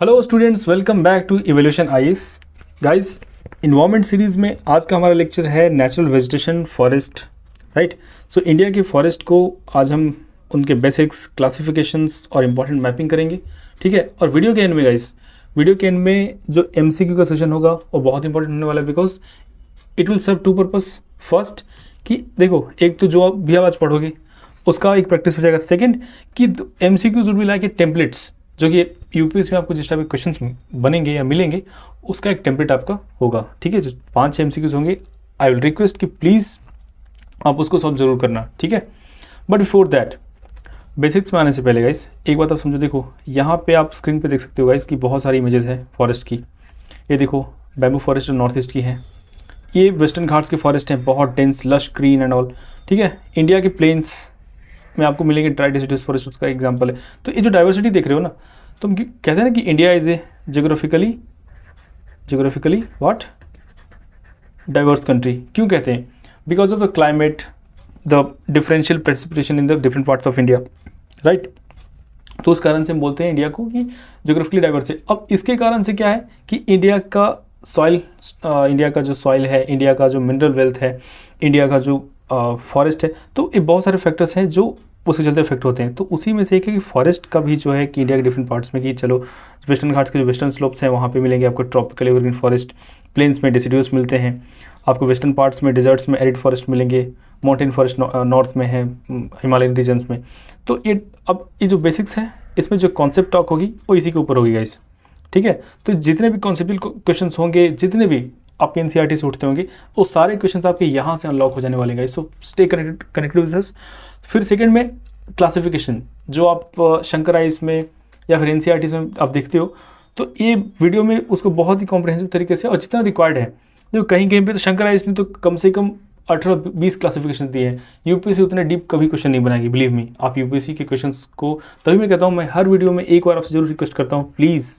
Hello students, welcome back to Evolution IAS. Guys, environment series में आज का हमारा लेक्चर है natural vegetation forest. Right. So India के फॉरेस्ट को आज हम उनके बेसिक्स, क्लासिफिकेशंस और इम्पॉर्टेंट मैपिंग करेंगे। ठीक है। और वीडियो के एंड में गाइस, वीडियो के एंड में जो एमसीक्यू का सेशन होगा वो बहुत इंपॉर्टेंट होने वाला है, because it will serve two purpose. First कि देखो, एक तो जो आप भी आवाज़ पढ़ोगे उसका एक प्रैक्टिस हो जाएगा। सेकेंड कि MCQs will be like a templates, जो कि यूपीएससी में आपको जिस टाइप के क्वेश्चंस बनेंगे या मिलेंगे उसका एक टेम्पलेट आपका होगा। ठीक है। जो 5 एमसीक्यूज होंगे, आई विल रिक्वेस्ट कि प्लीज़ आप उसको सॉल्व जरूर करना। ठीक है। बट बिफोर दैट, बेसिक्स में आने से पहले गाइस एक बात आप समझो। देखो यहाँ पे आप स्क्रीन पे देख सकते हो गाइस कि बहुत सारी इमेजेस है फॉरेस्ट की। ये देखो, बैम्बू फॉरेस्ट नॉर्थ ईस्ट की है। ये वेस्टर्न घाट्स के फॉरेस्ट हैं, बहुत dense, lush, green and all. ठीक है। इंडिया के प्लेन्स में आपको मिलेंगे ड्राई डिसिडुअस फॉरेस्ट, उसका एग्जांपल है। तो ये जो डाइवर्सिटी देख रहे हो ना, तो हम कहते हैं ना कि India is a geographically what diverse country. क्यों कहते हैं? Because of the climate, the differential precipitation in the different parts of India. Right. तो उस कारण से हम बोलते हैं इंडिया को कि जियोग्राफिकली डाइवर्स है। अब इसके कारण से क्या है कि इंडिया का सॉइल, इंडिया का जो सॉइल है, इंडिया का जो मिनरल वेल्थ है, इंडिया का जो फॉरेस्ट है, तो ये बहुत सारे फैक्टर्स हैं जो उसके चलते इफेक्ट होते हैं। तो उसी में से एक है कि फॉरेस्ट का भी जो है कि इंडिया के डिफरेंट पार्ट्स में, कि चलो वेस्टर्न घाट्स के जो वेस्टर्न स्लोप्स हैं वहाँ पे मिलेंगे आपको ट्रॉपिकल एवरग्रीन फॉरेस्ट, प्लेन्स में डिसिडुअस मिलते हैं आपको, वेस्टर्न पार्ट्स में डिजर्ट्स में एरिड फॉरेस्ट मिलेंगे, माउंटेन फॉरेस्ट नॉर्थ में है, हिमालयन रीजन्स में। तो ये अब ये जो बेसिक्स है, इसमें जो कॉन्सेप्ट टॉक होगी वो इसी के ऊपर होगी गाइस। ठीक है। तो जितने भी कॉन्सेप्टल क्वेश्चन होंगे, जितने भी आपके एनसीईआरटी से उठते होंगे, वो सारे क्वेश्चन आपके यहाँ से अनलॉक हो जाने वाले guys. So stay connected with us. फिर सेकंड में क्लासिफिकेशन, जो आप शंकर आइस में या फिर एनसीईआरटी में आप देखते हो, तो ये वीडियो में उसको बहुत ही कॉम्प्रहेंसिव तरीके से और जितना रिक्वायर्ड है, जो कहीं कहीं पे तो शंकर आइस ने तो कम से कम 18-20 क्लासिफिकेशन दिए हैं। यूपीएससी उतने डीप कभी क्वेश्चन नहीं बनाएगी, बिलीव मी। आप यूपीएससी के क्वेश्चंस को, तभी मैं कहता हूँ, मैं हर वीडियो में एक बार आपसे जरूर रिक्वेस्ट करता हूँ, प्लीज़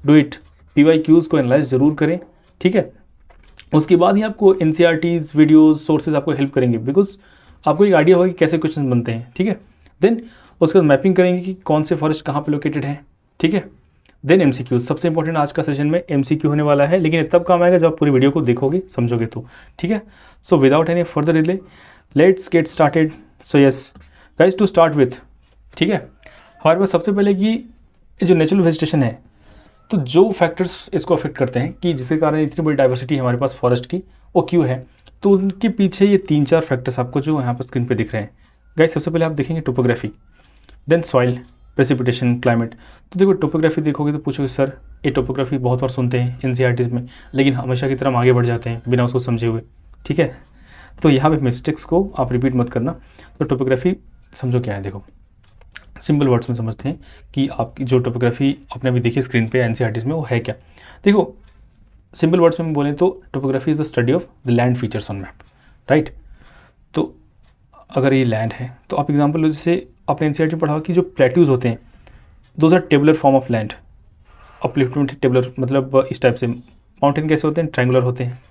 डू इट। पीवाईक्यूज़ को एनालाइज ज़रूर करें। ठीक है। उसके बाद ही आपको एनसीईआरटीज़, वीडियोज़, सोर्सेज आपको हेल्प करेंगे, बिकॉज आपको एक आइडिया होगा कि कैसे क्वेश्चन बनते हैं। ठीक है। देन उसके बाद मैपिंग करेंगे कि कौन से फॉरेस्ट कहाँ पे लोकेटेड है। ठीक है। देन एमसीक्यू, सबसे इंपॉर्टेंट आज का सेशन में एमसीक्यू होने वाला है, लेकिन तब काम आएगा जब आप पूरी वीडियो को देखोगे, समझोगे तो। ठीक है। So without any further delay, let's get started. So yes guys, to start with, ठीक है, हमारे पास सबसे पहले कि जो नेचुरल वेजिटेशन है, तो जो फैक्टर्स इसको अफेक्ट करते हैं कि जिसके कारण इतनी बड़ी डाइवर्सिटी है हमारे पास फॉरेस्ट की, वो क्यों है, तो उनके पीछे ये 3-4 फैक्टर्स आपको जो यहाँ पर स्क्रीन पे दिख रहे हैं गाइस। सबसे पहले आप देखेंगे topography, then soil, precipitation, climate. तो देखो, टोपोग्राफी देखोगे तो पूछोगे सर ये टोपोग्राफी बहुत बार सुनते हैं एनसीईआरटीज़ में, लेकिन हमेशा की तरह हम आगे बढ़ जाते हैं बिना उसको समझे हुए। ठीक है। तो यहाँ पे मिस्टेक्स को आप रिपीट मत करना। तो टोपोग्राफी समझो क्या है। देखो, सिंपल वर्ड्स में समझते हैं कि आपकी जो टोपोग्राफी आपने अभी देखी स्क्रीन पे एनसीईआरटीज़ में, वो है क्या। देखो, सिंपल वर्ड्स में बोलें तो topography is the study of the land features on map. Right. तो अगर ये लैंड है तो आप एग्जांपल लो, जैसे आपने एनसीईआरटी पढ़ा कि जो प्लेट्यूज होते हैं, those are tabular form of land. Upliftment tabular मतलब इस टाइप से। माउंटेन कैसे होते हैं? ट्रायंगुलर होते हैं।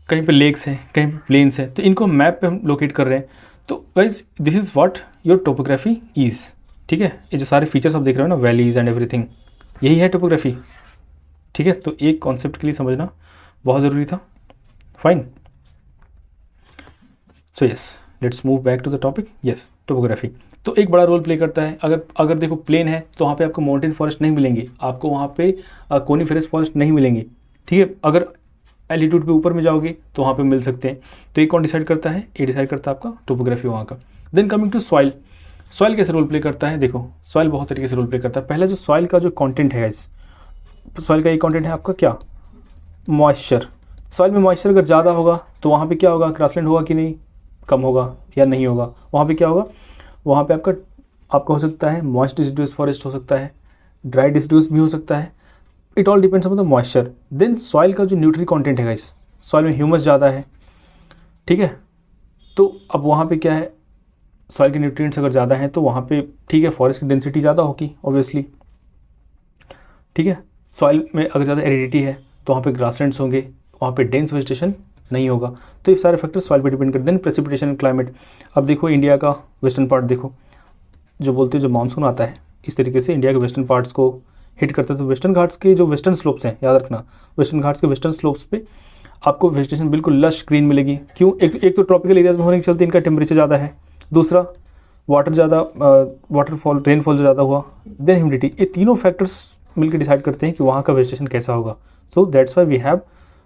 कहीं पे लेक्स हैं, कहीं पे प्लेन्स हैं, तो इनको मैप पे हम लोकेट कर रहे हैं। तो guys, this is what your topography is. ठीक है। ये जो सारे फीचर्स आप देख रहे हो ना, वैलीज एंड एवरीथिंग, यही है टोपोग्राफी। ठीक है। तो एक कॉन्सेप्ट के लिए समझना बहुत ज़रूरी था। Fine. So yes, let's move back to the topic. Yes, topography तो एक बड़ा रोल प्ले करता है। अगर देखो प्लेन है तो वहाँ पे आपको माउंटेन फॉरेस्ट नहीं मिलेंगे, आपको वहाँ पे कोनिफेरस फॉरेस्ट नहीं मिलेंगे। ठीक है। अगर एल्टीट्यूड पे ऊपर में जाओगे तो वहाँ पे मिल सकते हैं। तो ये कौन डिसाइड करता है? ये डिसाइड करता है आपका टोपोग्राफी वहाँ का। Then coming to soil, soil कैसे रोल प्ले करता है? देखो, सॉइल बहुत तरीके से रोल प्ले करता है। पहला जो सॉइल का जो कॉन्टेंट है, इस सॉइल का ये कॉन्टेंट है आपका क्या? मॉइस्चर। सॉइल में मॉइस्चर अगर ज़्यादा होगा तो वहाँ पे क्या होगा? ग्रासलैंड होगा कि नहीं? कम होगा या नहीं होगा? वहाँ पे क्या होगा? वहाँ पे आपका हो सकता है मॉइस्ट डिसिडुअस फॉरेस्ट हो सकता है, ड्राई डिसिडुअस भी हो सकता है। It all depends on the moisture. Then soil का जो न्यूट्री कंटेंट है गाइस, सॉइल में ह्यूमस ज़्यादा है। ठीक है। तो अब वहाँ पे क्या है, सॉइल के न्यूट्रिएंट्स अगर ज़्यादा हैं तो वहाँ पे ठीक है, फॉरेस्ट की डेंसिटी ज़्यादा होगी ऑब्वियसली। ठीक है। सॉइल में अगर ज़्यादा एरिडिटी है तो वहाँ पे ग्रासलैंड्स होंगे, वहाँ पे डेंस वेजिटेशन नहीं होगा। तो ये सारे फैक्टर सॉइल पे डिपेंड करते हैं। प्रेसिपिटेशन, क्लाइमेट, अब देखो इंडिया का वेस्टर्न पार्ट देखो, जो बोलते हैं जो मानसून आता है, इस तरीके से इंडिया के वेस्टर्न पार्ट्स को हिट करता है। तो वेस्टर्न घाट्स के जो वेस्टर्न स्लोप्स हैं, याद रखना, वेस्टर्न घाट्स के वेस्टर्न स्लोप्स पे आपको वेजिटेशन बिल्कुल लश ग्रीन मिलेगी। क्यों? एक तो ट्रॉपिकल एरियाज में होने के चलते इनका टेम्परेचर ज़्यादा है, दूसरा वाटर ज़्यादा, वाटरफॉल, रेनफॉल जो ज़्यादा हुआ, देन ह्यूमिडिटी, ये तीनों फैक्टर्स मिलकर डिसाइड करते हैं कि वहाँ का वेजिटेशन कैसा होगा। So that's why we have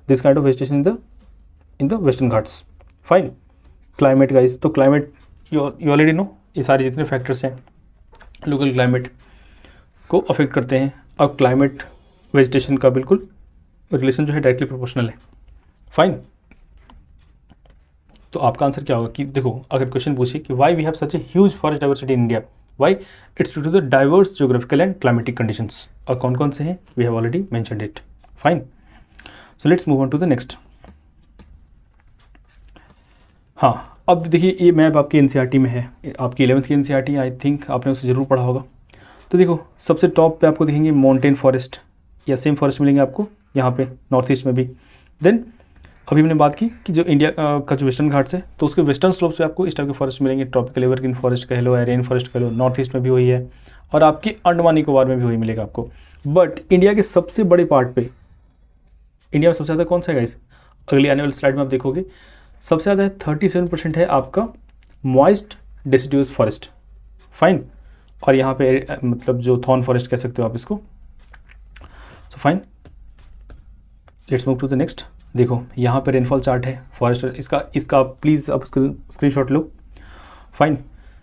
this kind of vegetation in the Western Ghats. Fine. Climate guys, तो क्लाइमेट यू ऑलरेडी नो, ये सारे जितने फैक्टर्स हैं लोकल क्लाइमेट को अफेक्ट करते हैं। अब क्लाइमेट वेजिटेशन का बिल्कुल रिलेशन जो है डायरेक्टली प्रोपोर्शनल है। फाइन। तो आपका आंसर क्या होगा कि देखो, अगर क्वेश्चन पूछे कि why we have such a huge forest diversity in India, why? It's due to the diverse geographical and climatic conditions. और कौन कौन से हैं? We have already mentioned it. Fine. So let's move on to the next. हाँ, अब देखिए ये map आपकी एनसीईआरटी में है, आपकी 11th की एनसीईआरटी, आई थिंक आपने उसे ज़रूर पढ़ा होगा। तो देखो सबसे टॉप पे आपको दिखेंगे माउंटेन फॉरेस्ट या सेम फॉरेस्ट मिलेंगे आपको यहाँ पे नॉर्थ ईस्ट में भी। देन अभी हमने बात की कि जो इंडिया का जो वेस्टर्न घाट्स है, तो उसके वेस्टर्न स्लोप्स पे आपको इस टाइप के फॉरेस्ट मिलेंगे, ट्रॉपिकल एवरग्रीन फॉरेस्ट कह लो या रेन फॉरेस्ट कह लो, नॉर्थ ईस्ट में भी वही है, और आपकी अंडमान निकोबार में भी वही मिलेगा आपको। बट इंडिया के सबसे बड़े पार्ट पे, इंडिया में सबसे ज़्यादा कौन सा है गाइस? अगली आने वाली स्लाइड में आप देखोगे सबसे ज़्यादा है 37% है आपका मॉइस्ट डेसिडुअस फॉरेस्ट। फाइन। और यहाँ पे मतलब जो थॉर्न फॉरेस्ट कह सकते हो आप इसको। So fine, let's move to the next. देखो यहाँ पे रेनफॉल चार्ट है फॉरेस्ट, इसका प्लीज़ आप स्क्रीनशॉट लो। फाइन।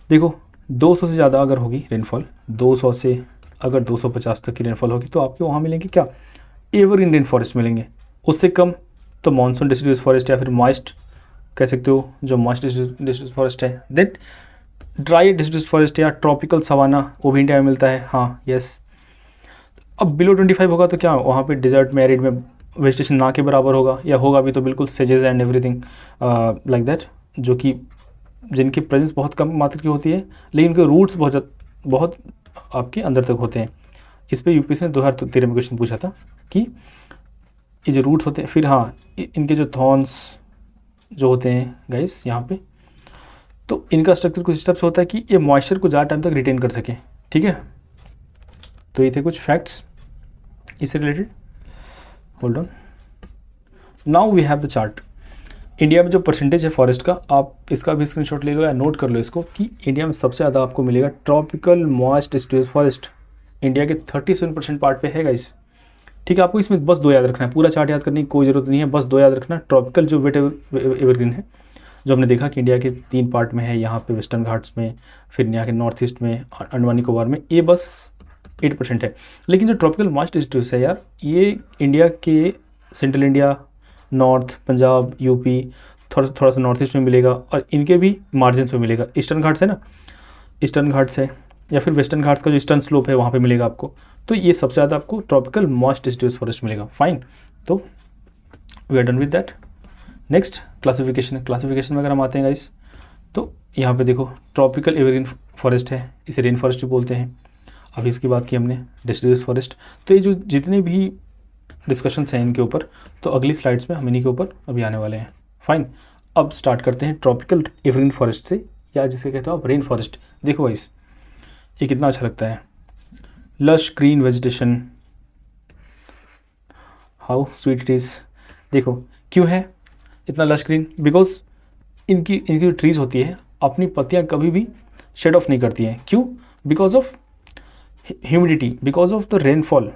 देखो 200 से ज़्यादा अगर होगी रेनफॉल, 200 से अगर 250 तक की रेनफॉल होगी तो आपके वहाँ मिलेंगे क्या? एवरग्रीन रेन फॉरेस्ट मिलेंगे। उससे कम तो मॉनसून डिसिडुअस फॉरेस्ट या फिर मॉइस्ट कह सकते हो, जो मॉइस्ट डिसिडुअस फॉरेस्ट है। देन ड्राई डिसिडुअस फॉरेस्ट या ट्रॉपिकल सवाना, वो भी इंडिया में मिलता है। हाँ, यस। अब बिलो 25 होगा तो क्या वहाँ पे डिजर्ट में, एरिड में वेजिटेशन ना के बराबर होगा, या होगा भी तो बिल्कुल sages and everything like that, जो कि जिनकी प्रेजेंस बहुत कम मात्रा की होती है, लेकिन उनके रूट्स बहुत आपके अंदर तक होते हैं। इस पर यूपीएससी ने 2013 में क्वेश्चन पूछा था कि ये जो रूट्स होते हैं, फिर हाँ इनके जो थॉर्न्स जो होते हैं गाइस यहाँ पे, तो इनका स्ट्रक्चर कुछ स्टेप्स होता है कि ये मॉइस्चर को ज़्यादा टाइम तक रिटेन कर सके। ठीक है, तो ये थे कुछ फैक्ट्स इससे रिलेटेड। Hold on, now we have the chart. India में जो परसेंटेज है फॉरेस्ट का, आप इसका भी स्क्रीनशॉट ले लो या नोट कर लो इसको, कि इंडिया में सबसे ज़्यादा आपको मिलेगा tropical moist deciduous forest. India के 37% पार्ट पे है गाइस। ठीक है, आपको इसमें बस 2 याद रखना है, पूरा चार्ट याद करने की कोई ज़रूरत नहीं है, बस 2 याद रखना। ट्रॉपिकल जो वेट एवरग्रीन है, जो हमने देखा कि इंडिया के 3 पार्ट में है, यहाँ पे वेस्टर्न घाट्स में, फिर यहाँ के नॉर्थ ईस्ट में, अंडमान निकोबार में, ये बस 8% है। लेकिन जो ट्रॉपिकल मॉइस्ट डिस्ट्रिक्ट है यार, ये इंडिया के central India, north, Punjab, UP, थोड़ा सा नॉर्थ ईस्ट में मिलेगा, और इनके भी मार्जिन में मिलेगा। ईस्टर्न घाट्स है ना, ईस्टर्न घाट्स है, या फिर वेस्टर्न घाट्स का जो ईस्टर्न स्लोप है वहाँ पे मिलेगा आपको। तो ये सबसे ज़्यादा आपको ट्रॉपिकल मॉइस्ट डिसिडुअस फॉरेस्ट मिलेगा। फाइन, तो we are done with that. Next classification में अगर हम आते हैं गाइस, तो यहाँ पे देखो ट्रॉपिकल एवरग्रीन फॉरेस्ट है, इसे रेन फॉरेस्ट भी बोलते हैं। अभी इसकी बात की हमने डिसिडुअस फॉरेस्ट। तो ये जो जितने भी डिस्कशंस हैं इनके ऊपर, तो अगली स्लाइड्स में हम इन्हीं के ऊपर अभी आने वाले हैं। फाइन, अब स्टार्ट करते हैं ट्रॉपिकल एवरग्रीन फॉरेस्ट से, या जिसे कहते हो आप रेन फॉरेस्ट। देखो गाइस, ये कितना अच्छा लगता है, lush green vegetation, how sweet it is. देखो क्यों है इतना लश ग्रीन? बिकॉज इनकी जो ट्रीज़ होती है अपनी पत्तियाँ कभी भी शेड ऑफ नहीं करती हैं। क्यों? Because of humidity, because of the rainfall,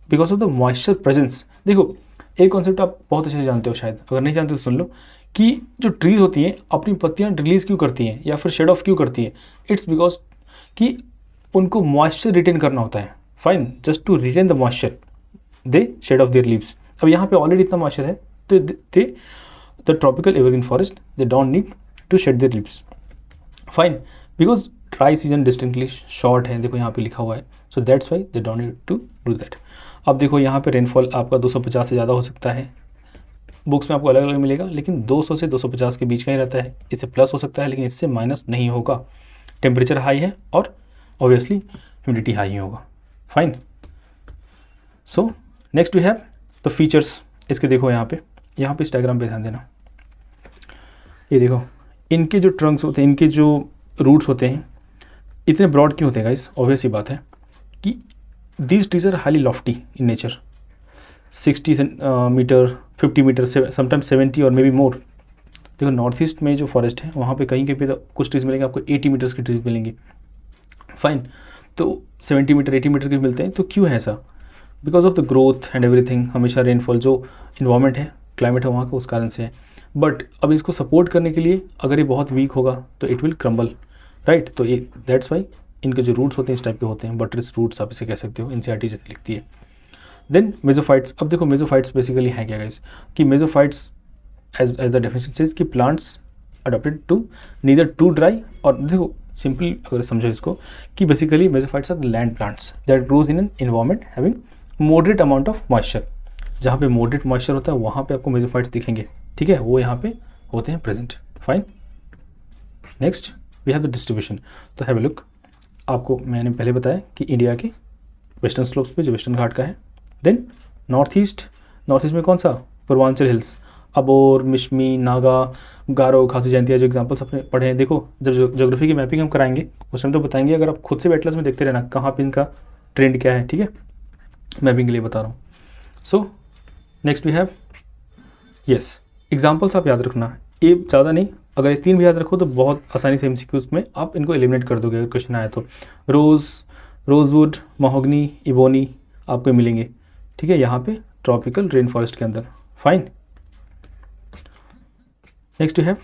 because of the moisture presence. देखो एक कॉन्सेप्ट आप बहुत अच्छे से जानते हो शायद, अगर नहीं जानते तो सुन लो, कि जो ट्रीज़ होती हैं अपनी पत्तियाँ रिलीज़ क्यों करती हैं या फिर शेड ऑफ क्यों करती हैं? इट्स बिकॉज कि उनको मॉइस्चर रिटेन करना होता है। Fine, just to retain the moisture they shed off their leaves. अब यहाँ पे ऑलरेडी इतना मॉइस्चर है, तो they the tropical evergreen forest they don't need to shed their leaves. Fine, because dry season distinctly short है, देखो यहाँ पे लिखा हुआ है, so that's why they don't need to do that. अब देखो यहाँ पे रेनफॉल आपका 250 से ज़्यादा हो सकता है, बुक्स में आपको अलग अलग मिलेगा, लेकिन 200 से 250 के बीच का ही रहता है। इससे प्लस हो सकता है लेकिन इससे माइनस नहीं होगा। टेम्परेचर हाई है और ऑब्वियसली ह्यूमिडिटी हाई होगा। Fine, so next we have the features. इसके देखो यहाँ पे इस डायग्राम पे ध्यान देना। ये देखो इनके जो ट्रंक्स होते हैं, इनके जो रूट्स होते हैं, इतने ब्रॉड क्यों होते हैं गाइस? ऑब्वियस ही बात है कि these trees are highly lofty in nature, 60 meter, 50 meter, sometimes 70 और मे बी मोर। देखो नॉर्थ ईस्ट में जो फॉरेस्ट है वहाँ पे कहीं कहीं पे तो कुछ ट्रीज मिलेंगे आपको 80 मीटर्स के ट्रीज मिलेंगे, फाइन। तो 70 मीटर 80 मीटर के मिलते हैं, तो क्यों है ऐसा? Because of the growth and everything, हमेशा रेनफॉल जो इन्वायरमेंट है, क्लाइमेट है वहाँ का, उस कारण से है। बट अब इसको सपोर्ट करने के लिए अगर ये बहुत वीक होगा तो इट विल क्रम्बल, राइट। तो ये दैट्स वाई इनके जो रूट्स होते हैं इस टाइप के होते हैं, बटरस रूट्स आप इसे कह सकते हो, एनसीईआरटी जैसे लिखती है। Then mesophytes. अब देखो मेसोफाइट्स बेसिकली है क्या गाइस, कि mesophytes as the definition says कि plants adopted to neither too dry, और देखो सिंपल अगर समझो इसको कि basically mesophytes are land plants that grows in an environment having moderate amount of moisture. जहाँ पे मॉडरेट मॉइस्चर होता है वहाँ पे आपको मेसोफाइट्स दिखेंगे, ठीक है, वो यहाँ पे होते हैं present, fine. Next we have the distribution. तो हैव अ लुक, आपको मैंने पहले बताया कि इंडिया के वेस्टर्न स्लोप्स पे जो वेस्टर्न घाट का है। देन नॉर्थ ईस्ट में कौन सा? पूर्वांचल हिल्स, अबोर, मिश्मी, नागा, गारो, खासी जयंतिया, जो एग्जाम्पल्स आपने पढ़े हैं। देखो जब ज्योग्राफी की मैपिंग हम कराएंगे उस टाइम तो बताएंगे, अगर आप खुद से एटलस में देखते रहना कहाँ पे इनका ट्रेंड क्या है, ठीक है, मैपिंग के लिए बता रहा हूँ। So next we have, yes, examples आप याद रखना, ये ज़्यादा नहीं, अगर ये 3 भी याद रखो तो बहुत आसानी से एमसीक्यूज में आप इनको एलिमिनेट कर दोगे अगर क्वेश्चन आया तो। रोजवुड, महोगनी, इबोनी आपको मिलेंगे, ठीक है, यहाँ पे ट्रॉपिकल रेन फॉरेस्ट के अंदर, fine. Next you have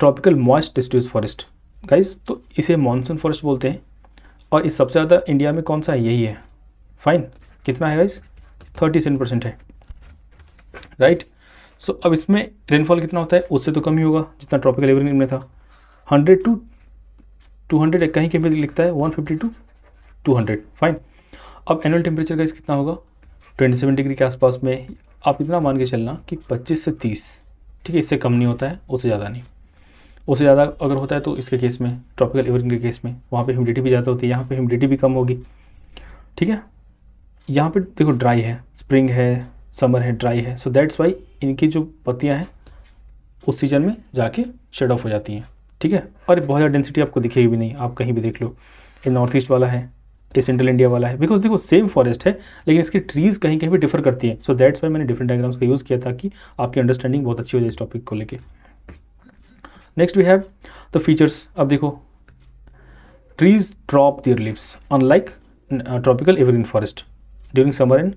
tropical moist deciduous forest guys, तो इसे मॉनसून फॉरेस्ट बोलते हैं, और इस सबसे ज़्यादा इंडिया में कौन सा है? यही है, फाइन। कितना है गाइस? 37% है, राइट। सो अब इसमें रेनफॉल कितना होता है? उससे तो कम ही होगा जितना ट्रॉपिकल एवरग्रीन में था, 100 to 200, कहीं कहीं पे लिखता है 150 to 200, फाइन। अब एनुअल टेम्परेचर गाइस कितना होगा? 27 डिग्री के आसपास में। आप इतना मान के चलना कि 25 से 30, ठीक है, इससे कम नहीं होता है, उससे ज़्यादा नहीं। उससे ज़्यादा अगर होता है तो इसके केस में, ट्रॉपिकल एवरग्रीन के केस में, वहाँ पे ह्यूमिडिटी भी ज़्यादा होती है, यहाँ पे ह्यूमिडिटी भी कम होगी, ठीक है। यहाँ पे देखो ड्राई है, स्प्रिंग है, समर है, ड्राई है, सो दैट्स वाई इनकी जो पत्तियाँ हैं उस सीजन में जाके शेड ऑफ हो जाती हैं, ठीक है। और बहुत ज़्यादा डेंसिटी आपको दिखेगी भी नहीं, आप कहीं भी देख लो, ये नॉर्थ ईस्ट वाला है, ये सेंट्रल इंडिया वाला है, बिकॉज देखो सेम फॉरेस्ट है लेकिन इसकी ट्रीज़ कहीं कहीं पे डिफर करती हैं। सो दैट्स वाई मैंने डिफरेंट डायग्राम्स का यूज़ किया था कि आपकी अंडरस्टैंडिंग बहुत अच्छी हो जाए इस टॉपिक को लेके। Next we have the features. अब देखो trees drop their leaves unlike tropical evergreen forest during summer and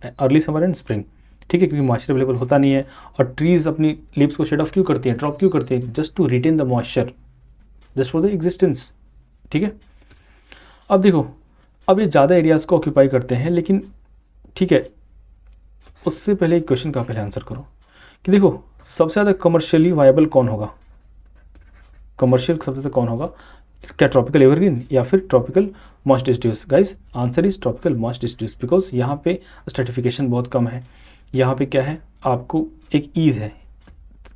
early summer and spring, ठीक है, क्योंकि मॉइस्चर अवेलेबल होता नहीं है। और ट्रीज़ अपनी लीव्स को शेड ऑफ क्यों करती हैं, ड्रॉप क्यों करती हैं? Just to retain the moisture, just for the existence, ठीक है। अब देखो, अब ये ज़्यादा एरियाज़ को ऑक्यूपाई करते हैं, लेकिन ठीक है, उससे पहले एक क्वेश्चन का पहले आंसर करो कि देखो सबसे ज़्यादा कमर्शियली वायबल कौन होगा? कमर्शियल सबसे ज़्यादा कौन होगा? क्या ट्रॉपिकल एवरग्रीन या फिर tropical moist deciduous? Guys answer is tropical moist deciduous, because यहाँ पे स्ट्रेटिफिकेशन बहुत कम है, यहाँ पे क्या है, आपको एक ईज़ है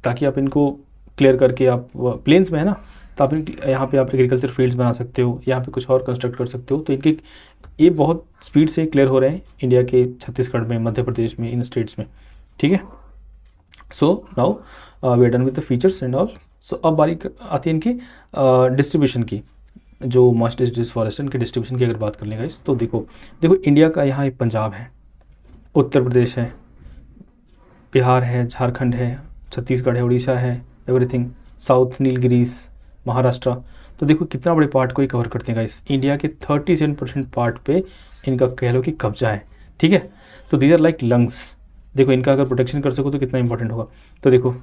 ताकि आप इनको क्लियर करके, आप प्लेन्स में है ना, तो आप यहाँ पे आप एग्रीकल्चर फील्ड्स बना सकते हो, यहाँ पे कुछ और कंस्ट्रक्ट कर सकते हो। तो इनके ये बहुत स्पीड से क्लियर हो रहे हैं इंडिया के छत्तीसगढ़ में, मध्य प्रदेश में, इन स्टेट्स में, ठीक है। So now we are done with the features and all. So अब बारी आती है इनकी डिस्ट्रीब्यूशन की, जो मॉइस्ट डिस्ट्रीब्यूस फॉरेस्ट इनके डिस्ट्रीब्यूशन की अगर बात कर लें गाइस, तो देखो इंडिया का यहाँ एक पंजाब है, उत्तर प्रदेश है, बिहार है, झारखंड है, छत्तीसगढ़ है, उड़ीसा है, एवरीथिंग, साउथ नीलगिरीज, महाराष्ट्र। तो देखो कितना बड़े पार्ट को ही कवर करते हैं गाइस। इंडिया के 37% पार्ट पे इनका कह लो कि कब्जा है, ठीक है। तो दीज आर लाइक लंग्स। देखो इनका अगर प्रोटेक्शन कर सको तो कितना इंपॉर्टेंट होगा। तो देखो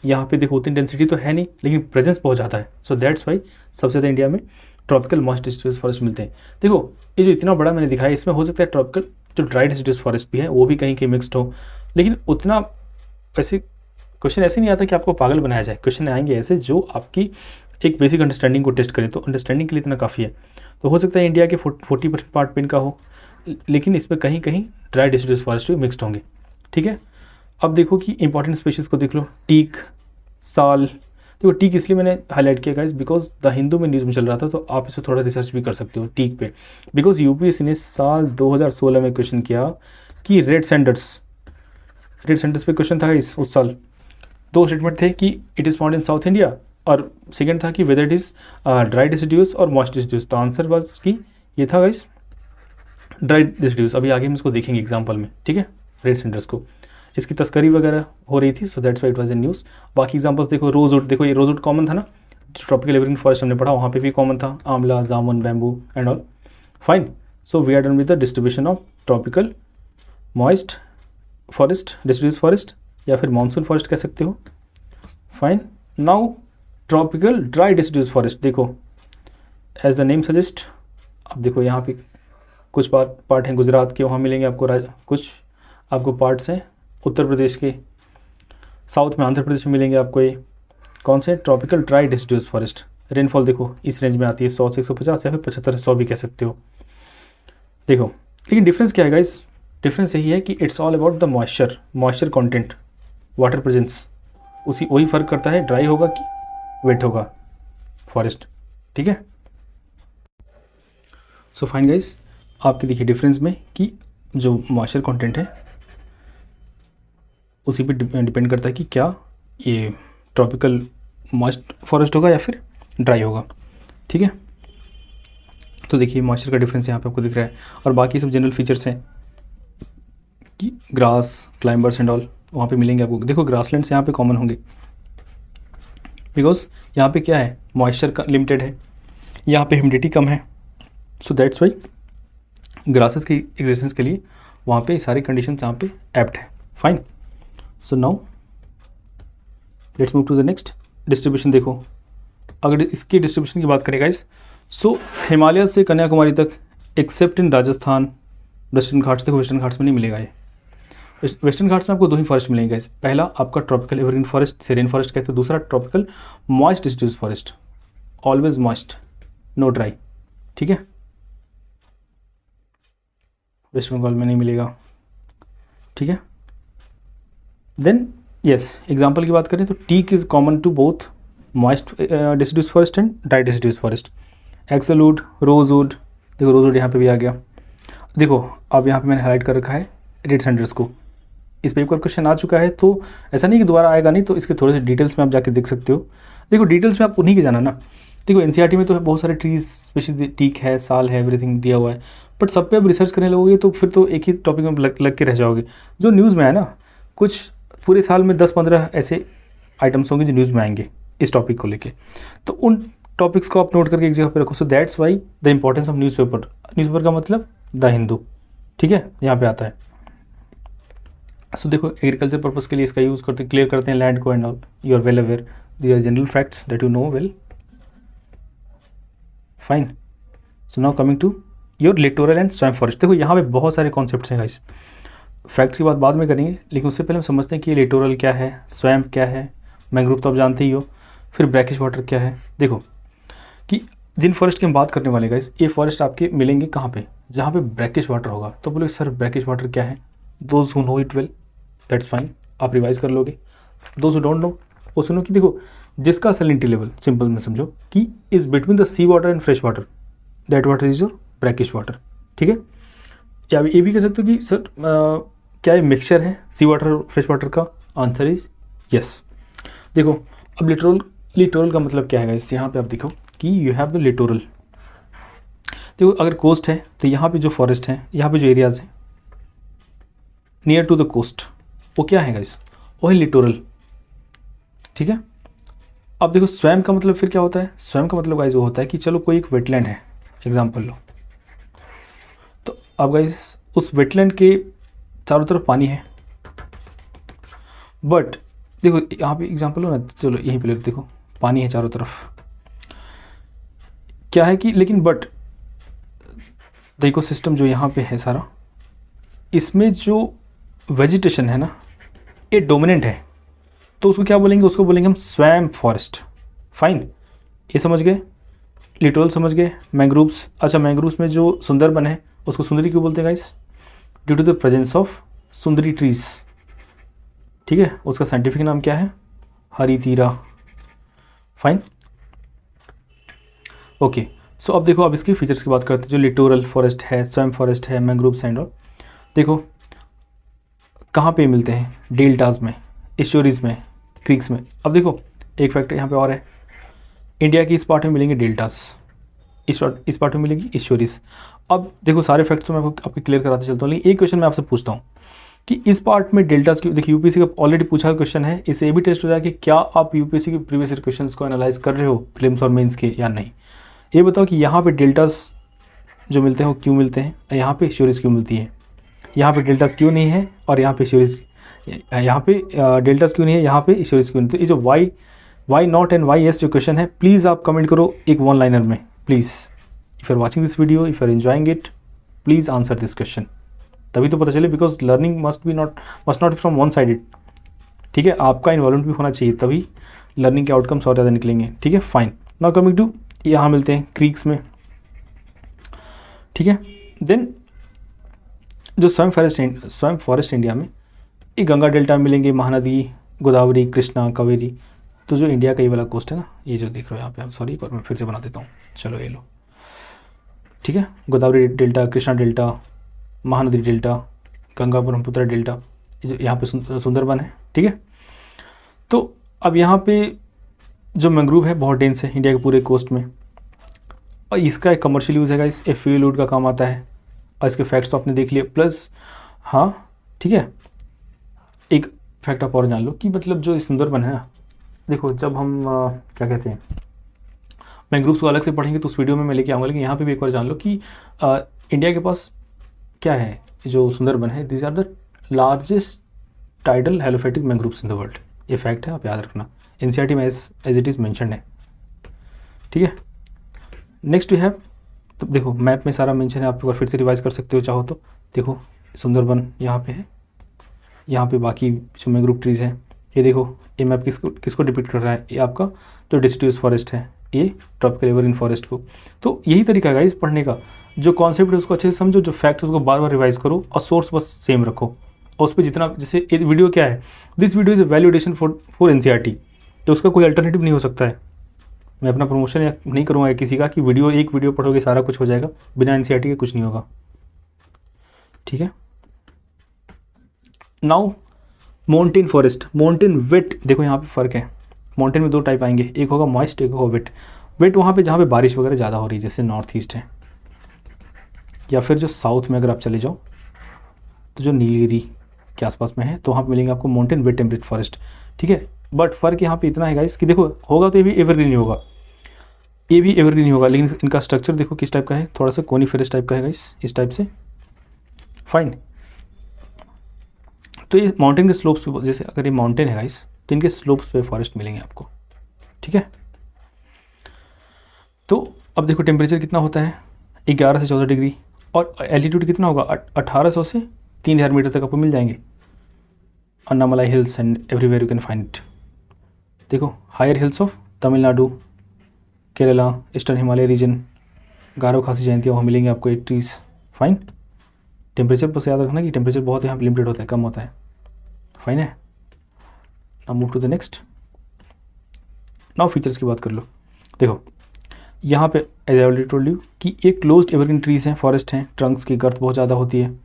यहाँ पे देखो उतनी डेंसिटी तो है नहीं, लेकिन प्रेजेंस बहुत ज़्यादा है। सो दैट्स वाई सबसे ज़्यादा इंडिया में ट्रॉपिकल मॉइस्ट डिस्ट्रीब्यूस फॉरेस्ट मिलते हैं। देखो ये जो इतना बड़ा मैंने दिखाया, इसमें हो सकता है ट्रॉपिकल जो ड्राई डिस्ट्रीब्यूस फॉरेस्ट भी है वो भी कहीं कहीं मिक्सड हो, लेकिन उतना वैसे क्वेश्चन ऐसे नहीं आता कि आपको पागल बनाया जाए। क्वेश्चन आएंगे ऐसे जो आपकी एक बेसिक अंडरस्टैंडिंग को टेस्ट करें, तो अंडरस्टैंडिंग के लिए इतना काफ़ी है। तो हो सकता है इंडिया के 40% पार्ट पे इनका हो, लेकिन इसमें कहीं कहीं ड्राई डिस्ट्रीब्यूस फॉरेस्ट भी मिक्सड होंगे, ठीक है। अब देखो कि इंपॉर्टेंट स्पीशीज़ को देख लो, टीक, साल। देखो टीक इसलिए मैंने हाईलाइट किया गाइस बिकॉज द हिंदू में न्यूज़ में चल रहा था, तो आप इसे थोड़ा रिसर्च भी कर सकते हो टीक पे, बिकॉज यूपीएससी ने साल 2016 में क्वेश्चन किया कि रेड सैंडर्स पे क्वेश्चन था इस उस साल। 2 स्टेटमेंट थे कि it is found in south India, और सेकेंड था कि वेदर इट इज़ ड्राई डिस्ट्रीब्यूस और मॉइस्ट डिस्ट्रीब्यूस। तो आंसर वाज कि ये था गाइस ड्राई रेसिड्यूज, अभी आगे हम इसको देखेंगे एग्जाम्पल में, ठीक है। रेड सेंडर्स को इसकी तस्करी वगैरह हो रही थी, सो that's why it was in news. बाकी एग्जाम्पल्स देखो, रोजवुड, देखो ये रोजवुड कॉमन था ना, ट्रॉपिकल एवरग्रीन फॉरेस्ट हमने पढ़ा, वहाँ पे भी कॉमन था, आंवला, जामुन, bamboo and all. Fine, so we are done with the distribution of tropical moist forest, deciduous forest, या फिर मानसून फॉरेस्ट कह सकते हो। Fine, now tropical dry deciduous forest, देखो एज द नेम सजेस्ट, अब देखो यहाँ पे कुछ पार्ट हैं गुजरात के, वहाँ मिलेंगे आपको कुछ आपको पार्ट्स हैं उत्तर प्रदेश के, साउथ में आंध्र प्रदेश में मिलेंगे आपको ये कौन से tropical dry deciduous forest. Rainfall देखो इस रेंज में आती है 100 से 150 या फिर 75 से 100 भी कह सकते हो। देखो लेकिन डिफरेंस क्या है गाइस, डिफरेंस यही है कि it's all about the moisture content, water presence, वही फ़र्क करता है ड्राई होगा कि वेट होगा फॉरेस्ट, ठीक है। सो फाइन गाइस, आपके देखिए डिफरेंस में कि जो मॉइस्चर कंटेंट है उसी पे डिपेंड करता है कि क्या ये ट्रॉपिकल मॉइस्ट फॉरेस्ट होगा या फिर ड्राई होगा, ठीक है। तो देखिए मॉइस्चर का डिफरेंस यहाँ पे आपको दिख रहा है, और बाकी सब जनरल फीचर्स हैं कि ग्रास, क्लाइंबर्स एंड ऑल वहाँ पे मिलेंगे आपको। देखो ग्रासलैंड्स यहाँ पे कॉमन होंगे बिकॉज यहाँ पे क्या है, मॉइस्चर का लिमिटेड है, यहाँ पे ह्यूमिडिटी कम है, सो दैट्स वाई ग्रासेस की एग्जिस्टेंस के लिए वहाँ पे सारी कंडीशंस यहाँ पे एप्ट है। Fine, so now let's move to the next distribution. देखो अगर इसकी डिस्ट्रीब्यूशन की बात करें गाइस, सो हिमालय से कन्याकुमारी तक एक्सेप्ट इन राजस्थान, वेस्टर्न घाट्स, देखो वेस्टर्न घाट्स में नहीं मिलेगा ये। वेस्टर्न घाट्स में आपको दो ही फॉरेस्ट मिलेंगे गाइस, पहला आपका ट्रॉपिकल एवरग्रीन फॉरेस्ट से रेन फॉरेस्ट कहते हैं, दूसरा tropical moist deciduous forest, always moist, no dry, ठीक है। वेस्ट बंगाल में नहीं मिलेगा, ठीक है। देन यस, एग्जाम्पल की बात करें तो teak is common to both moist deciduous forest and dry deciduous forest. Axlewood, rosewood, देखो रोजवुड यहाँ पे भी आ गया। देखो अब यहाँ पे मैंने हाईलाइट कर रखा है रेड सेंडर्स को, इस पर एक और क्वेश्चन आ चुका है, तो ऐसा नहीं कि दोबारा आएगा नहीं, तो इसके थोड़े से डिटेल्स में आप जाके देख सकते हो। देखो डिटेल्स में आप उन्हीं के जाना ना, देखो एनसीईआरटी में तो बहुत सारे ट्रीज स्पेशली टीक है, साल है, एवरीथिंग दिया हुआ है, बट सब पे आप रिसर्च करने लगोगे तो फिर तो एक ही टॉपिक में लग के रह जाओगे। जो न्यूज़ में है ना, कुछ पूरे साल में 10-15 ऐसे आइटम्स होंगे जो न्यूज़ में आएंगे इस टॉपिक को लेके, तो उन टॉपिक्स को आप नोट करके एक जगह पे रखो। सो that's why the importance of newspaper. Newspaper का मतलब द हिंदू, ठीक है, यहाँ पे आता है। सो देखो एग्रीकल्चर पर्पज़ के लिए इसका यूज़ करते, क्लियर करते हैं लैंड को and all, you are well aware, these are general facts that you know well. Fine, so now coming to your littoral and swamp forest. देखो यहाँ पे बहुत सारे कॉन्सेप्ट्स हैं गाइस, फैक्ट्स की बात बाद में करेंगे, लेकिन उससे पहले हम समझते हैं कि लिटोरल क्या है, स्वैम्प क्या है, मैंग्रोव तो आप जानते ही हो, फिर ब्रैकिश वाटर क्या है। देखो कि जिन फॉरेस्ट की हम बात करने वाले गाइस, ये फॉरेस्ट आपके मिलेंगे कहाँ पे, जहाँ पे ब्रैकिश वाटर होगा। तो बोले सर ब्रैकिश वाटर क्या है, those who know it well that's fine, आप रिवाइज कर लोगे। दोज हु डोंट नो वो सुनो कि देखो जिसका सैलिनिटी लेवल सिंपल में समझो कि is between the sea water and fresh water, that water is your brackish water, ठीक है। या ये भी कह सकते हो कि सर क्या ये मिक्सचर है सी वाटर और फ्रेश वाटर का, आंसर इज यस। देखो अब लिटोरल का मतलब क्या है गाइस, यहाँ पे आप देखो कि यू हैव द लिटोरल। देखो अगर कोस्ट है तो यहाँ पे जो फॉरेस्ट है, यहाँ पे जो एरियाज हैं नियर टू द कोस्ट, वो क्या है गाइस, वो है लिटोरल, ठीक है। अब देखो स्वैम्प का मतलब फिर क्या होता है, स्वैम्प का मतलब गाइस वो होता है कि चलो कोई एक वेटलैंड है, एग्जाम्पल लो, तो अब गाइस उस वेटलैंड के चारों तरफ पानी है, बट देखो यहाँ पे एग्जाम्पल हो ना, चलो यहीं पे देखो पानी है चारों तरफ, क्या है कि लेकिन बट द इकोसिस्टम जो यहाँ पे है सारा, इसमें जो वेजिटेशन है ना ये डोमिनेंट है, तो उसको क्या बोलेंगे, उसको बोलेंगे हम स्वैम्प फॉरेस्ट। फाइन, ये समझ गए, लिटोरल समझ गए, मैंग्रोव्स। अच्छा मैंग्रोव्स में जो सुंदरबन है उसको सुंदरी क्यों बोलते हैं guys, due to the presence of sundari trees, ठीक है, उसका साइंटिफिक नाम क्या है, हरितीरा। Fine, okay. सो अब देखो अब इसके फीचर्स की बात करते हैं, जो लिटोरल फॉरेस्ट है, स्वैम्प फॉरेस्ट है, मैंग्रोव्स एंड ऑल। देखो कहाँ पे मिलते हैं, डेल्टाज में, एस्चुरीज में, क्रीक्स में। अब देखो एक फैक्टर यहाँ पे और है, इंडिया की इस पार्ट में मिलेंगे डेल्टास, इस पार्ट में मिलेगी इश्योरिस। अब देखो सारे फैक्ट्स तो मैं आपको क्लियर कराते चलता हूँ, लेकिन एक क्वेश्चन मैं आपसे पूछता हूँ कि इस पार्ट में डेल्टास की, देखिए यूपीएससी का ऑलरेडी पूछा क्वेश्चन है, इससे ये भी टेस्ट हो जाए कि क्या आप यूपीएससी के प्रीवियस ईयर क्वेश्चंस को एनालाइज कर रहे हो प्रीलिम्स और मेंस के या नहीं। ये बताओ कि यहाँ पे डेल्टास जो मिलते हैं वो क्यों मिलते हैं, यहाँ पे इश्योरिस क्यों मिलती है, यहाँ पे डेल्टास क्यों नहीं है और यहाँ पे इश्योरिस, यहाँ पे डेल्टास क्यों नहीं है, यहाँ पे इश्योरिस क्यों नहीं। तो ये जो why not and why S जो क्वेश्चन है, प्लीज़ आप कमेंट करो एक वन लाइनर में please. If you are watching this video, if you are enjoying it, please answer this question, तभी तो पता चले, because learning must not from one sided. ठीक है, आपका इन्वॉल्वमेंट भी होना चाहिए, तभी लर्निंग के आउटकम्स और ज़्यादा निकलेंगे। ठीक है, फाइन। नाउ कमिंग टू, यहाँ मिलते हैं क्रीक्स में। ठीक है, देन जो स्वयं फॉरेस्ट इंडिया में ये गंगा डेल्टा में मिलेंगे, महानदी, गोदावरी, कृष्णा, कावेरी। तो जो इंडिया का ये वाला कोस्ट है ना, ये जो देख रहे हो यहाँ पे, आप सॉरी एक बार मैं फिर से बना देता हूँ, चलो ये लो। ठीक है, Godavari delta, Krishna delta, Mahanadi delta, Ganga Brahmaputra delta, जो यहाँ पे सुंदरबन है। ठीक है, तो अब यहाँ पे जो मैंग्रोव है बहुत डेंस है इंडिया के पूरे कोस्ट में, और इसका एक कमर्शियल यूज़ है गाइस, ये फ्यूल वुड का काम आता है, और इसके फैक्ट्स तो आपने देख लिए। प्लस हाँ ठीक है, एक फैक्ट आप और जान लो कि मतलब जो सुंदरबन है ना, देखो जब हम क्या कहते हैं मैंग्रोव्स को अलग से पढ़ेंगे तो उस वीडियो में मैं लेके आऊँगा, लेकिन यहाँ पे भी एक बार जान लो कि इंडिया के पास क्या है, जो सुंदरबन है, this are the largest tidal halophytic mangroves in the world. ये फैक्ट है, आप याद रखना, एनसीईआरटी में एज इट इज़ मेंशन्ड है। ठीक है, नेक्स्ट यू हैव, तो देखो मैप में सारा मेंशन है, आप एक बार फिर से रिवाइज कर सकते हो चाहो तो। देखो सुंदरबन यहाँ पे है, यहाँ पे बाकी जो मैंग्रोव ट्रीज़ हैं, ये देखो ये मैप किसको डिपिक्ट कर रहा है, ये आपका जो डिसिड्यूस फॉरेस्ट है, ये ट्रॉपिकल एवरग्रीन फॉरेस्ट को। तो यही तरीका है इस पढ़ने का, जो कॉन्सेप्ट है उसको अच्छे से समझो, जो फैक्ट्स उसको बार बार रिवाइज करो, और सोर्स बस सेम रखो, और उस पर जितना, जैसे ये वीडियो क्या है, this video is a value addition for NCERT, तो उसका कोई अल्टरनेटिव नहीं हो सकता है। मैं अपना प्रमोशन या नहीं करूँगा किसी का कि एक वीडियो पढ़ोगे सारा कुछ हो जाएगा, बिना एनसीईआरटी के कुछ नहीं होगा। ठीक है, now mountain forest, mountain wet, देखो यहाँ पे फ़र्क है, माउंटेन में दो टाइप आएंगे, एक होगा मॉइस्ट, एक होगा वेट। वेट वहाँ पे जहाँ पे बारिश वगैरह ज़्यादा हो रही है, जैसे नॉर्थ ईस्ट है, या फिर जो साउथ में अगर आप चले जाओ तो जो नीलगिरी के आसपास में है, तो वहाँ पे मिलेंगे आपको माउंटेन वेट टेम्परेट फॉरेस्ट। ठीक है, बट फ़र्क यहाँ पे इतना है गाइस कि देखो होगा तो ये भी एवरग्रीन ही होगा, ये भी एवरग्रीन ही होगा, लेकिन इनका स्ट्रक्चर देखो किस टाइप का है, थोड़ा सा कोनीफेरस टाइप का है गाइस, इस टाइप से। फाइन, तो ये माउंटेन के स्लोप्स पे, जैसे अगर ये माउंटेन है गाइस, तो इनके स्लोप्स पे फॉरेस्ट मिलेंगे आपको। ठीक है, तो अब देखो टेम्परेचर कितना होता है, 11 से 14 डिग्री, और एल्टीट्यूड कितना होगा, 1800 से 3000 मीटर तक आपको मिल जाएंगे। Annamalai hills and everywhere you can find it. देखो higher hills of Tamil Nadu, Kerala, eastern Himalaya region, Garo Khasi Jaintia, वहाँ मिलेंगे आपको 80s। फाइन, टेम्परेचर बस याद रखना कि टेम्परेचर बहुत यहाँ पे लिमिटेड होता है, कम होता है। फाइन है, now move to the next. Now features की बात कर लो। देखो यहाँ पे as I already told you कि एक क्लोज्ड एवरग्रीन ट्रीज़ हैं, फॉरेस्ट हैं, ट्रंक्स की गर्थ बहुत ज़्यादा होती है।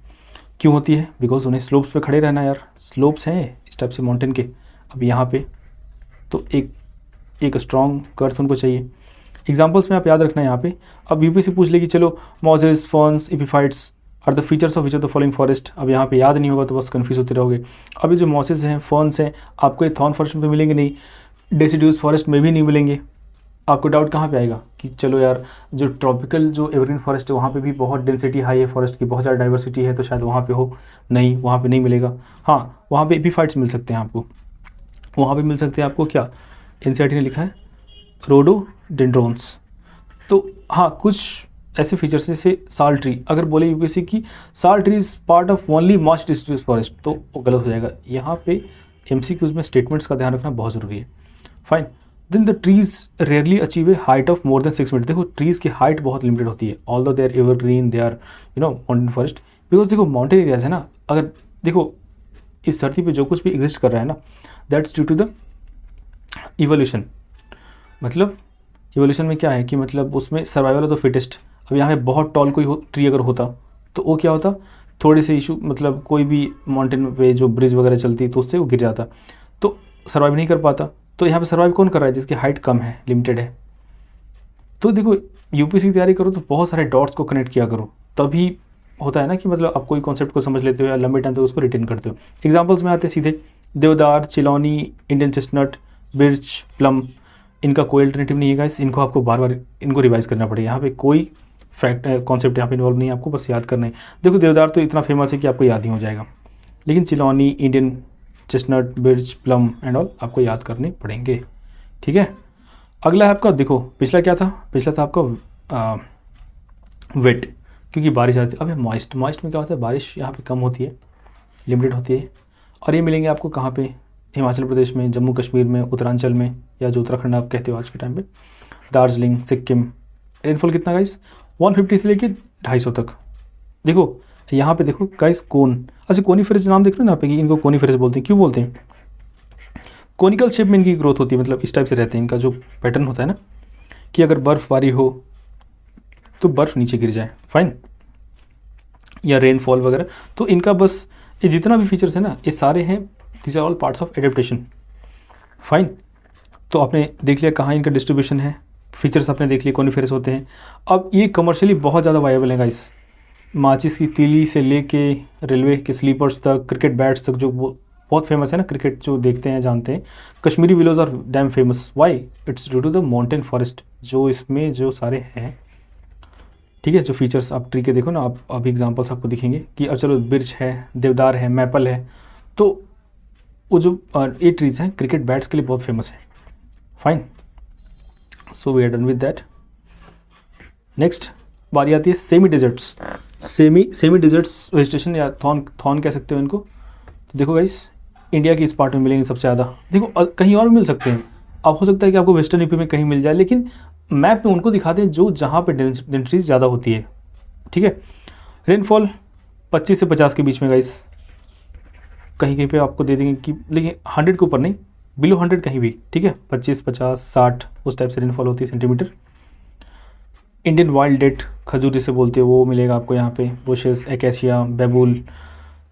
क्यों होती है, बिकॉज उन्हें स्लोप्स पे खड़े रहना यार, स्लोप्स हैं इस टाइप से माउंटेन के। अब यहाँ पे तो एक स्ट्रॉन्ग गर्थ उनको चाहिए। एग्जाम्पल्स में आप याद रखना यहाँ पे, अब यूपीएससी पूछ लेगी चलो mosses, ferns, epiphytes are the features of which of the following forest. अब यहाँ पे याद नहीं होगा तो बस कन्फ्यूज होते रहोगे। अब ये जो मॉसेस हैं, फर्न्स हैं, आपको ये थॉर्न फॉरेस्ट में तो मिलेंगे नहीं, डेसिड्यूस फॉरेस्ट में भी नहीं मिलेंगे। आपको डाउट कहाँ पे आएगा कि चलो यार जो ट्रॉपिकल जो एवरग्रीन फॉरेस्ट है वहाँ पे भी बहुत डेंसिटी हाई है फॉरेस्ट की, बहुत ज़्यादा डाइवर्सिटी है, तो शायद वहाँ पे हो, नहीं वहाँ पे नहीं मिलेगा। हाँ वहाँ पे एपिफाइट्स मिल सकते हैं आपको, वहाँ पे मिल सकते हैं आपको, क्या एनसीईआरटी ने लिखा है, रोडोडेंड्रोन्स। तो हाँ कुछ ऐसे फीचर्स जैसे साल ट्री, अगर बोले यूपीएससी की साल tree is part of only moist district forest, तो वो गलत हो जाएगा। यहाँ पे एमसीक्यूज़ में स्टेटमेंट्स का ध्यान रखना बहुत ज़रूरी है। Fine, then the trees rarely achieve a height of more than 6 meter. देखो ट्रीज़ की हाइट बहुत लिमिटेड होती है, although they are evergreen, they are mountain forest, because देखो माउंटेन एरियाज है ना, अगर देखो इस धरती पे जो कुछ भी एग्जिस्ट कर रहा है ना, that's due to the evolution. मतलब इवोल्यूशन में क्या है कि मतलब उसमें सर्वाइवल ऑफ द फिटेस्ट। अब यहाँ पे बहुत टॉल कोई ट्री अगर होता तो वो क्या होता, थोड़े से इशू, मतलब कोई भी माउंटेन पे जो ब्रिज वगैरह चलती तो उससे वो गिर जाता, तो सर्वाइव नहीं कर पाता। तो यहाँ पे सर्वाइव कौन कर रहा है, जिसकी हाइट कम है, लिमिटेड है। तो देखो यूपीएससी की तैयारी करो तो बहुत सारे डॉट्स को कनेक्ट किया करो, तभी होता है ना कि मतलब आप कोई कॉन्सेप्ट को समझ लेते हो या लंबे टाइम तक उसको रिटेन करते हो। एग्जांपल्स में आते हैं सीधे, देवदार, चिलौनी, इंडियन चेस्टनट, बिर्च, प्लम, इनका कोई अल्टरनेटिव नहीं है गाइस, इनको आपको बार बार इनको रिवाइज करना पड़ेगा। यहाँ पे कोई फैक्ट कॉन्सेप्ट यहाँ पे इन्वॉल्व नहीं है, आपको बस याद करना है। देखो देवदार तो इतना फेमस है कि आपको याद ही हो जाएगा, लेकिन chilauni, Indian chestnut, birch, plum and all आपको याद करने पड़ेंगे, ठीक है। अगला है आपका, देखो पिछला क्या था, पिछला था आपका वेट, क्योंकि बारिश आती है। अब मॉइस्ट, मॉइस्ट में क्या होता है, बारिश यहाँ पे कम होती है, लिमिटेड होती है, और ये मिलेंगे आपको कहाँ पे, हिमाचल प्रदेश में, जम्मू कश्मीर में, उत्तरांचल में, या जो उत्तराखंड आप कहते हो आज के टाइम पे, दार्जिलिंग, सिक्किम। रेनफॉल कितना गाइस, 150 से लेके 250 तक। देखो यहाँ पे देखो गाइस कोन, अच्छा कोनीफेरस नाम देख रहे हो ना यहाँ पे कि इनको कोनीफेरस बोलते हैं, क्यों बोलते हैं, कोनिकल शेप में इनकी ग्रोथ होती है, मतलब इस टाइप से रहते हैं, इनका जो पैटर्न होता है ना कि अगर बर्फ़बारी हो तो बर्फ़ नीचे गिर जाए, फाइन, या रेनफॉल वगैरह, तो इनका बस ये जितना भी फीचर्स है ना ये सारे हैं, this are all parts of adaptation, fine. तो आपने देख लिया कहाँ इनका डिस्ट्रीब्यूशन है, फीचर्स आपने देख लिए, कोनीफेरस होते हैं। अब ये कमर्शियली बहुत ज़्यादा वायबल है गाइस, माचिस की तीली से लेके रेलवे के स्लीपर्स तक, क्रिकेट बैट्स तक, जो बहुत फेमस है ना, क्रिकेट जो देखते हैं जानते हैं। Kashmiri willows are damn famous, why, it's due to the mountain forest, जो इसमें जो सारे हैं, ठीक है। जो फीचर्स आप ट्री के देखो ना, आप अभी एग्जांपल्स आपको दिखेंगे कि अब चलो बिर्च है, देवदार है, मैपल है, तो वो जो ये ट्रीज हैं क्रिकेट बैट्स के लिए बहुत फेमस है, fine. So we are done with that. Next बारी आती है semi deserts, semi deserts vegetation, या थॉर्न कह सकते हो इनको। तो देखो गाइस इंडिया की इस पार्ट में मिलेंगे सबसे ज़्यादा, देखो कहीं और भी मिल सकते हैं, अब हो सकता है कि आपको वेस्टर्न यूपी में कहीं मिल जाए, लेकिन मैप में उनको दिखाते हैं जो जहाँ पे डेंसिटी ज़्यादा होती है, ठीक है। रेनफॉल 25 से 50 के बीच में गाइस, कहीं कहीं पे आपको दे देंगे कि, लेकिन 100 के ऊपर नहीं, बिलो 100 कहीं भी, ठीक है। 25, 50, 60 उस टाइप से रेनफॉल होती है सेंटीमीटर। इंडियन वाइल्ड डेट, खजूर जिसे बोलते हैं, वो मिलेगा आपको यहाँ पे, बुशेस, एकेशिया, बेबुल।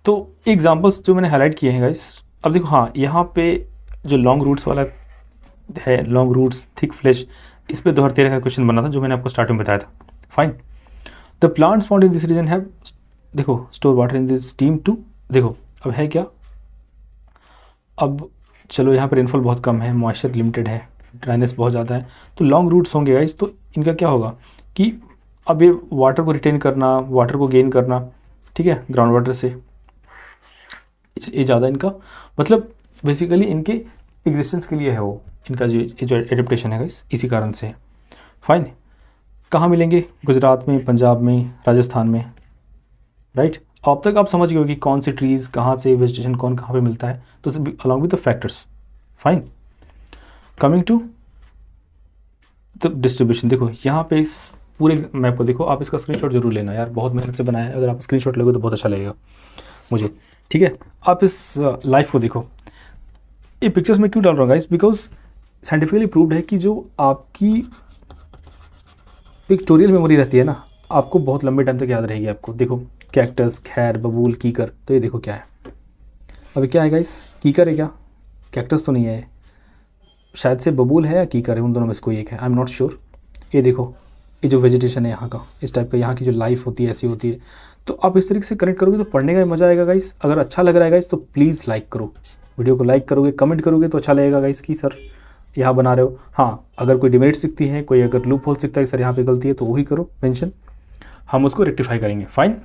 तो एग्जांपल्स जो मैंने हाईलाइट किए हैं गाइस। अब देखो हाँ, यहाँ पे जो लॉन्ग रूट्स वाला है, लॉन्ग रूट्स, थिक फ्लेश, इस पे 2013 का क्वेश्चन बना था जो मैंने आपको स्टार्टिंग में बताया था, fine. The plants found in this region have, देखो store water in this stem too, देखो अब है क्या, अब चलो यहाँ पर रेनफॉल बहुत कम है, मॉइस्चर लिमिटेड है, ड्राइनेस बहुत ज़्यादा है, तो लॉन्ग रूट्स होंगे गाइस, तो इनका क्या होगा कि अब ये वाटर को रिटेन करना, वाटर को गेन करना, ठीक है, ग्राउंड वाटर से, ये ज़्यादा इनका मतलब बेसिकली इनके एग्जिस्टेंस के लिए है वो, इनका जो एडेप्टेशन है गाइस, इसी कारण से है, फाइन। कहाँ मिलेंगे, गुजरात में, पंजाब में, राजस्थान में, राइट। अब तक आप समझ गए हो कि कौन सी ट्रीज़ कहाँ से, वेजिटेशन कौन कहाँ पे मिलता है, तो along with the factors, fine. Coming to the distribution, देखो यहाँ पे इस पूरे मैप को देखो, आप इसका स्क्रीनशॉट जरूर लेना यार, बहुत मेहनत से बनाया है, अगर आप स्क्रीनशॉट लोगे तो बहुत अच्छा लगेगा मुझे, ठीक है। आप इस लाइफ को देखो, ये पिक्चर्स में क्यों डाल रहा हूँ गाइस, बिकॉज साइंटिफिकली प्रूव्ड है कि जो आपकी पिक्टोरियल मेमोरी रहती है ना, आपको बहुत लंबे टाइम तक याद रहेगी आपको। देखो कैक्टस, खैर, बबूल, कीकर, तो ये देखो क्या है, अभी क्या है गाइस, कीकर है क्या, कैक्टस तो नहीं है, शायद से बबूल है या कीकर है, उन दोनों में से कोई एक है, आई एम नॉट श्योर। ये देखो ये जो वेजिटेशन है यहाँ का, इस टाइप का, यहाँ की जो लाइफ होती है ऐसी होती है, तो आप इस तरीके से कनेक्ट करोगे तो पढ़ने का मज़ा आएगा गाइस। अगर अच्छा लग रहा है गाइस तो प्लीज़ लाइक करो, वीडियो को लाइक करोगे, कमेंट करोगे तो अच्छा लगेगा गाइस कि सर यहाँ बना रहे हो। हाँ, अगर कोई डिमेरिट्स दिखती है, कोई अगर लूप होल दिखता है सर यहाँ पे गलती है, तो वही करो मेंशन, हम उसको रेक्टिफाई करेंगे, फाइन।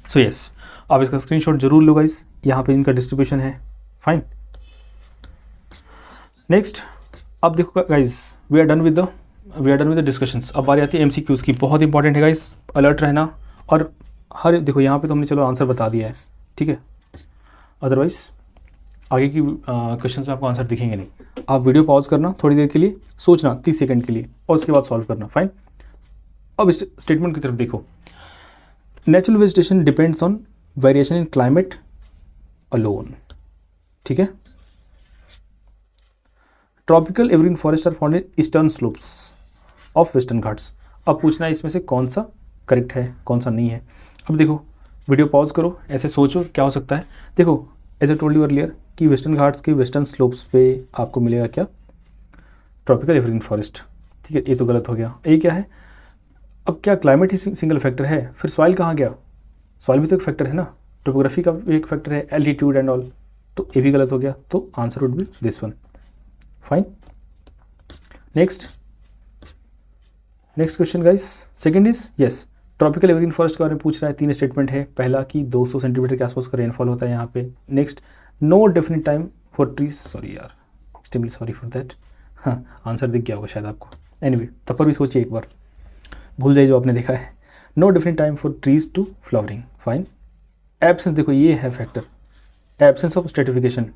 सो यस, आप इसका स्क्रीनशॉट जरूर लो गाइस, यहाँ पे इनका डिस्ट्रीब्यूशन है, फाइन। नेक्स्ट अब देखो guys, we are done with the discussions. अब बारी आती है एमसीक्यूज़ की, बहुत इंपॉर्टेंट है गाइस, अलर्ट रहना। और हर देखो यहाँ पे तो हमने चलो आंसर बता दिया है, ठीक है, अदरवाइज आगे की क्वेश्चंस में आपको आंसर दिखेंगे नहीं। आप वीडियो पॉज करना, थोड़ी देर के लिए सोचना, 30 सेकंड के लिए, और उसके बाद सॉल्व करना, फाइन। अब इस स्टेटमेंट की तरफ देखो, natural vegetation depends on variation in climate alone, ठीक है। Tropical evergreen forest are found in eastern slopes of Western Ghats. अब पूछना है इसमें से कौन सा करेक्ट है, कौन सा नहीं है। अब देखो वीडियो पॉज करो, ऐसे सोचो क्या हो सकता है। देखो as I told you earlier कि वेस्टर्न घाट्स के वेस्टर्न स्लोप्स पे आपको मिलेगा क्या, ट्रॉपिकल एवरग्रीन फॉरेस्ट, ठीक है। ये तो गलत हो गया। ये क्या है, अब क्या क्लाइमेट ही सिंगल फैक्टर है? फिर सॉइल कहाँ गया? सॉइल भी तो एक फैक्टर है ना, टोपोग्राफी का भी एक फैक्टर है, एल्टीट्यूड एंड ऑल, तो ये भी गलत हो गया, तो answer would be this one. Fine. Next question guys, second is yes, tropical evergreen forest के बारे में पूछ रहा है। 3 स्टेटमेंट है। पहला कि 200 सेंटीमीटर के आसपास का रेनफॉल होता है यहाँ पे। Next, no definite time for trees, sorry यार, एक्सट्रीमली सॉरी फॉर दैट, हाँ आंसर दिख गया होगा शायद आपको। एनीवे तब पर भी सोचिए एक बार, भूल जाइए जो आपने देखा है। No definite time for trees to flowering, fine. Absence, देखो ये है फैक्टर, एब्सेंस ऑफ स्ट्रेटिफिकेशन,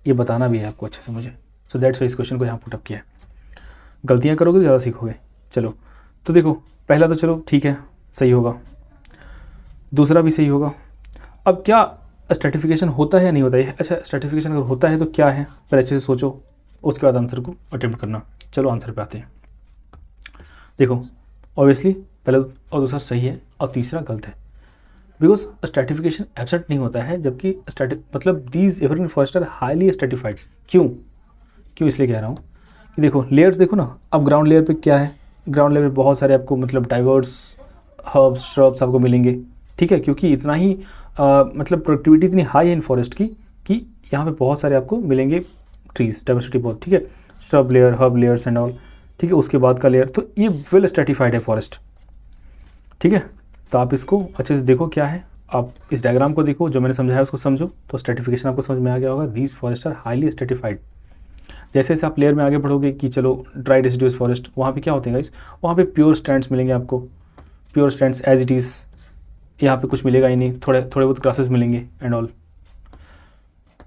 ये बताना भी है आपको अच्छे से मुझे, सो दैट्स वाई इस क्वेश्चन को यहाँ पुटअप किया है। गलतियाँ करोगे तो ज़्यादा सीखोगे। चलो तो देखो, पहला तो चलो ठीक है, सही होगा, दूसरा भी सही होगा। अब क्या स्ट्रेटिफिकेशन होता है या नहीं होता है? अच्छा, स्ट्रेटिफिकेशन अगर होता है तो क्या है, पहले अच्छे से सोचो, उसके बाद आंसर को अटेम्प्ट करना। चलो आंसर पे आते हैं। देखो ऑब्वियसली पहला और दूसरा सही है और तीसरा गलत है, बिकॉज स्ट्रेटिफिकेशन एब्सेंट नहीं होता है, जबकि मतलब these evergreen forest are highly stratified. क्यों इसलिए कह रहा हूँ कि देखो लेयर्स देखो ना, अब ग्राउंड लेयर पे क्या है, ग्राउंड लेयर पे बहुत सारे आपको मतलब डाइवर्स हर्ब्स श्रब्स आपको मिलेंगे, ठीक है, क्योंकि इतना ही मतलब प्रोडक्टिविटी इतनी हाई है इन फॉरेस्ट की कि यहाँ पे बहुत सारे आपको मिलेंगे ट्रीज, डाइवर्सिटी बहुत, ठीक है, shrub layer, herb layers and all, ठीक है। उसके बाद का लेयर, तो ये वेल स्ट्रेटिफाइड है फॉरेस्ट, ठीक है। तो आप इसको अच्छे से देखो क्या है, आप इस डायग्राम को देखो, जो मैंने समझाया उसको समझो, तो स्ट्रेटिफिकेशन आपको समझ में आ गया होगा। These forest are highly stratified. जैसे जैसे आप लेयर में आगे बढ़ोगे कि चलो ड्राई डेसिडुअस फॉरेस्ट, वहाँ पे क्या होते हैं गाइस, वहाँ पे प्योर स्टैंड्स मिलेंगे आपको, pure stands as it is, यहाँ पे कुछ मिलेगा ही नहीं, थोड़े बहुत ग्रासेस मिलेंगे and all.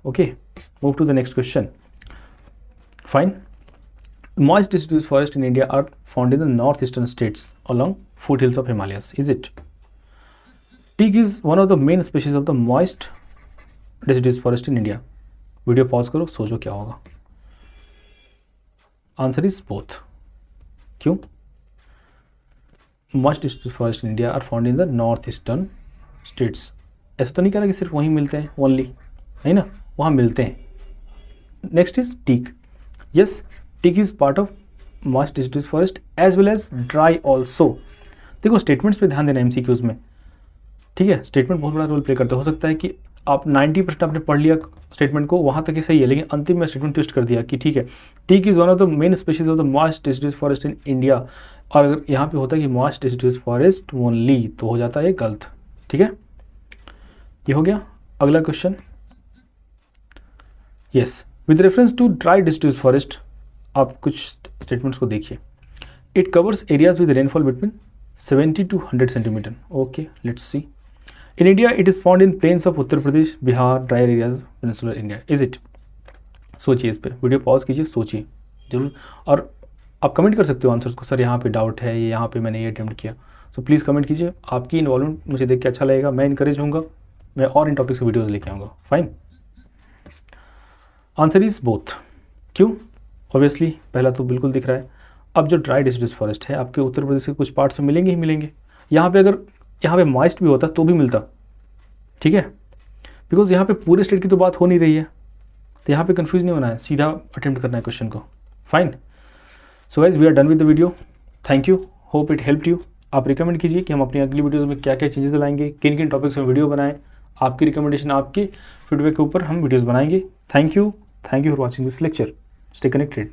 Okay, move to the next question. Fine. Moist deciduous forest in India are found in the northeastern states along foothills of Himalayas. Is it? Teak is one of the main species of the moist deciduous forest in India. Video pause करो, सोचो क्या होगा। Answer is both. क्यों? Moist deciduous forest in India are found in the northeastern states. ऐसा तो नहीं कह रहा कि सिर्फ वहीं मिलते हैं ओनली, नहीं ना, वहाँ मिलते हैं। Next is teak. Yes, teak is part of moist deciduous forest as well as dry also. देखो स्टेटमेंट्स पे ध्यान देना एमसीक्यूज में, ठीक है, स्टेटमेंट बहुत बड़ा रोल प्ले करता है। हो सकता है कि आप 90% आपने पढ़ लिया स्टेटमेंट को, वहाँ तक ही सही है, लेकिन अंतिम में स्टेटमेंट ट्विस्ट कर दिया कि ठीक है, teak is one of the main species of the moist deciduous forest in India, और अगर यहाँ पे होता है कि मॉइस्ट डिसिडुअस फॉरेस्ट ओनली, तो हो जाता है गलत, ठीक है। ये हो गया। अगला question, yes, with reference to dry deciduous forest, आप कुछ स्टेटमेंट्स को देखिए। It covers areas with rainfall between 70 to 100 centimetre. Okay, let's see. In India it is found in plains of Uttar Pradesh, Bihar, dry areas, peninsular India. Is it? सोचिए इस पर, video pause कीजिए, सोचिए जरूर, और आप कमेंट कर सकते हो आंसर्स को, सर यहाँ पे डाउट है, ये यहाँ पे मैंने ये अटेम्प्ट किया, सो प्लीज़ कमेंट कीजिए। आपकी इन्वॉल्वमेंट मुझे देख के अच्छा लगेगा, मैं इनकरेज होऊंगा, मैं और इन टॉपिक्स की वीडियोज़ लेके आऊँगा। फाइन। Answer is both. क्यों? ऑब्वियसली पहला तो बिल्कुल दिख रहा है। अब जो ड्राई डिसिडुअस फॉरेस्ट है आपके उत्तर प्रदेश के कुछ पार्ट से मिलेंगे ही मिलेंगे, यहाँ पे अगर यहाँ पे मॉइस्ट भी होता तो भी मिलता, ठीक है, बिकॉज यहाँ पे पूरे स्टेट की तो बात हो नहीं रही है, तो यहाँ पे कंफ्यूज नहीं होना है, सीधा अटेम्प्ट करना है क्वेश्चन को। Fine. So guys, we are done with the video. Thank you, hope it helped you. आप रिकमेंड कीजिए कि हम अपनी अगली वीडियोज़ में क्या क्या चेंजेस लाएंगे, किन किन टॉपिक्स में वीडियो बनाएं। आपकी रिकमेंडेशन, आपकी फीडबैक के ऊपर हम वीडियोज़ बनाएंगे। Thank you for watching this lecture. Stay connected.